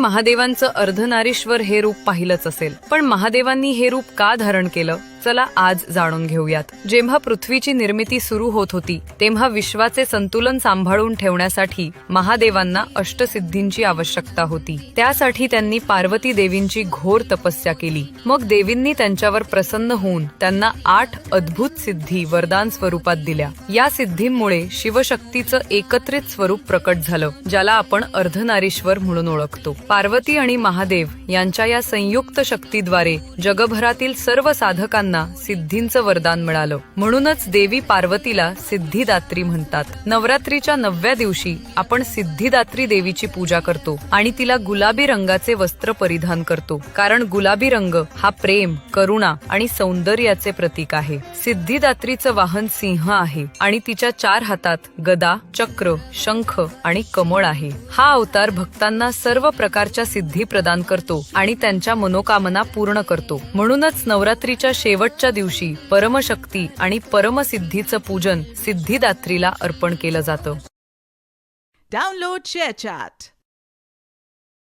महादेवांचं अर्धनारीश्वर हे रूप पाहिलंच असेल, पण महादेवांनी हे रूप का धारण केलं, चला आज जाणून घेऊयात. जेव्हा पृथ्वीची निर्मिती सुरू होत होती तेव्हा विश्वाचे संतुलन सांभाळून ठेवण्यासाठी महादेवांना अष्टसिद्धींची आवश्यकता होती. त्यासाठी त्यांनी पार्वती देवींची घोर तपस्या केली. मग देवींनी त्यांच्यावर प्रसन्न होऊन त्यांना 8 अद्भुत सिद्धी वरदान स्वरूपात दिल्या. या सिद्धींमुळे शिवशक्तीचं एकत्रित स्वरूप प्रकट झालं, ज्याला आपण अर्धनारीश्वर म्हणून ओळखतो. पार्वती आणि महादेव यांच्या या संयुक्त शक्तीद्वारे जगभरातील सर्व साधकांना सिद्धींचं वरदान मिळालं. म्हणूनच देवी पार्वतीला सिद्धिदात्री म्हणतात. नवरात्रीच्या 9व्या दिवशी आपण सिद्धिदात्री देवीची पूजा करतो आणि तिला गुलाबी रंगाचे वस्त्र परिधान करतो, कारण गुलाबी रंग हा प्रेम, करुणा आणि सौंदर्याचे प्रतीक आहे. सिद्धिदात्रीचं वाहन सिंह आहे आणि तिच्या 4 हातात गदा, चक्र, शंख आणि कमळ आहे. हा अवतार भक्तांना सर्व प्रकारच्या सिद्धी प्रदान करतो आणि त्यांच्या मनोकामना पूर्ण करतो. म्हणूनच नवरात्रीच्या शेवटच्या दिवशी परमशक्ती आणि परमसिद्धीचं पूजन सिद्धिदात्रीला अर्पण केलं जातं. Download ShareChat.